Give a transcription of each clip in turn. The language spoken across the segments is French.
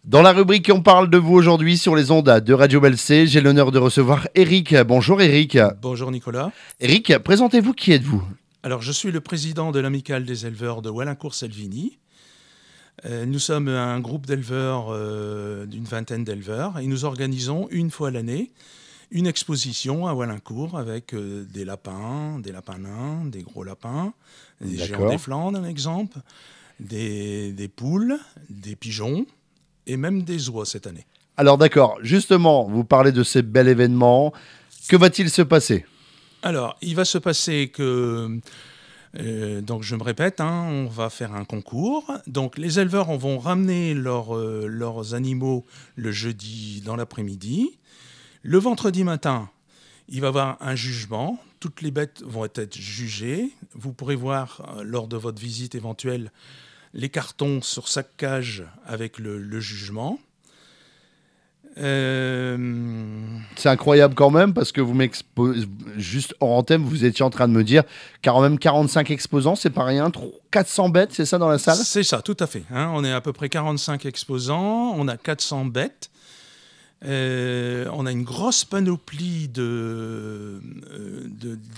Dans la rubrique On parle de vous aujourd'hui sur les ondes de Radio Belcé, j'ai l'honneur de recevoir Eric. Bonjour Eric. Bonjour Nicolas. Eric, présentez-vous, qui êtes-vous? Alors je suis le président de l'amicale des éleveurs de Wallincourt-Selvigny. Nous sommes un groupe d'éleveurs d'une vingtaine d'éleveurs et nous organisons une fois l'année une exposition à Wallincourt avec des lapins nains, des gros lapins, des géants des Flandres, un exemple, des poules, des pigeons et même des oies cette année. Alors d'accord, justement, vous parlez de ces bels événements. Que va-t-il se passer? Alors, il va se passer que, donc je me répète, on va faire un concours. Donc les éleveurs vont ramener leurs animaux le jeudi dans l'après-midi. Le vendredi matin, il va y avoir un jugement. Toutes les bêtes vont être jugées. Vous pourrez voir lors de votre visite éventuelle les cartons sur chaque cage avec le jugement. C'est incroyable quand même parce que vous m'exposez juste hors antenne, vous étiez en train de me dire quand même 45 exposants, c'est pas rien, 400 bêtes, c'est ça dans la salle? C'est ça, tout à fait. On est à peu près 45 exposants, on a 400 bêtes. On a une grosse panoplie de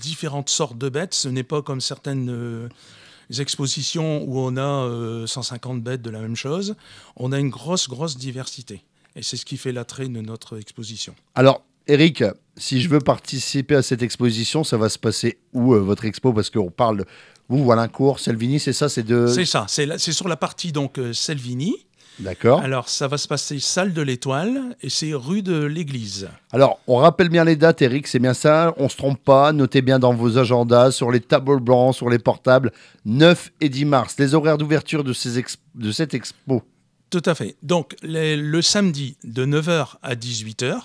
différentes sortes de bêtes. Ce n'est pas comme certaines expositions où on a 150 bêtes de la même chose. On a une grosse diversité. Et c'est ce qui fait l'attrait de notre exposition. Alors, Eric, si je veux participer à cette exposition, ça va se passer où, votre expo? Parce qu'on parle de vous, Wallincourt, Selvigny, c'est ça? C'est ça, c'est sur la partie donc Selvigny. D'accord. Alors, ça va se passer salle de l'Étoile et c'est rue de l'Église. Alors, on rappelle bien les dates, Eric, c'est bien ça, on ne se trompe pas, notez bien dans vos agendas, sur les tableaux blancs, sur les portables, 9 et 10 mars, les horaires d'ouverture de cette expo. Tout à fait. Donc, le samedi de 9h à 18h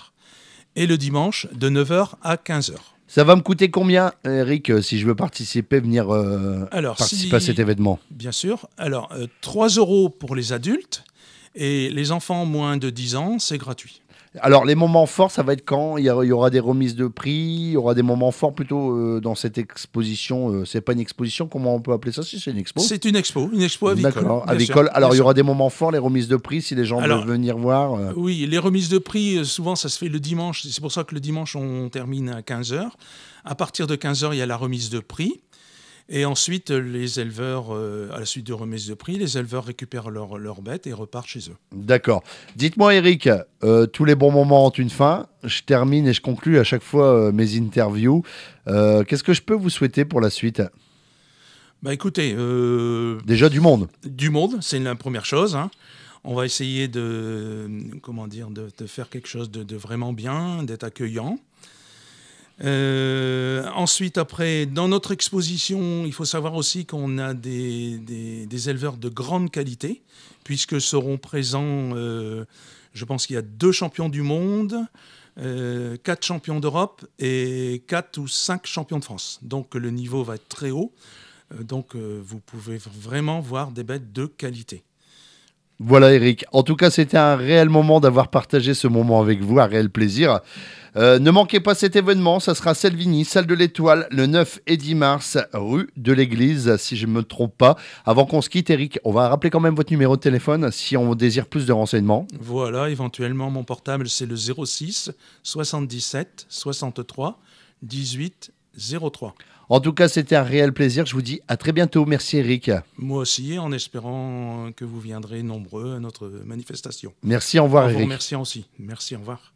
et le dimanche de 9h à 15h. Ça va me coûter combien, Eric, si je veux participer, participer à cet événement? Bien sûr. Alors, 3 € pour les adultes et les enfants moins de 10 ans, c'est gratuit. Alors, les moments forts, ça va être quand? Il y aura des remises de prix, il y aura des moments forts plutôt dans cette exposition. C'est pas une exposition, comment on peut appeler ça si c'est une expo? C'est une expo avicole. D'accord, avicole. Alors, il y aura des moments forts, les remises de prix, si les gens veulent venir voir. Oui, les remises de prix, souvent, ça se fait le dimanche. C'est pour ça que le dimanche, on termine à 15h. À partir de 15h, il y a la remise de prix. Et ensuite, les éleveurs, à la suite de remise de prix, les éleveurs récupèrent leurs bêtes et repartent chez eux. D'accord. Dites-moi, Eric, tous les bons moments ont une fin. Je termine et je conclue à chaque fois mes interviews. Qu'est-ce que je peux vous souhaiter pour la suite? Bah écoutez... Déjà du monde. Du monde, c'est la première chose. On va essayer de faire quelque chose de vraiment bien, d'être accueillant. Ensuite, après, dans notre exposition, il faut savoir aussi qu'on a des éleveurs de grande qualité, puisque seront présents, je pense qu'il y a 2 champions du monde, 4 champions d'Europe et 4 ou 5 champions de France. Donc le niveau va être très haut. Donc vous pouvez vraiment voir des bêtes de qualité. Voilà, Eric. En tout cas, c'était un réel moment d'avoir partagé ce moment avec vous, un réel plaisir. Ne manquez pas cet événement, ça sera Selvigny, salle de l'Étoile, le 9 et 10 mars, rue de l'Église, si je ne me trompe pas. Avant qu'on se quitte, Eric, on va rappeler quand même votre numéro de téléphone si on désire plus de renseignements. Voilà, éventuellement, mon portable, c'est le 06 77 63 18 03. En tout cas, c'était un réel plaisir. Je vous dis à très bientôt. Merci, Eric. Moi aussi, en espérant que vous viendrez nombreux à notre manifestation. Merci, au revoir, Eric. Merci aussi. Merci, au revoir.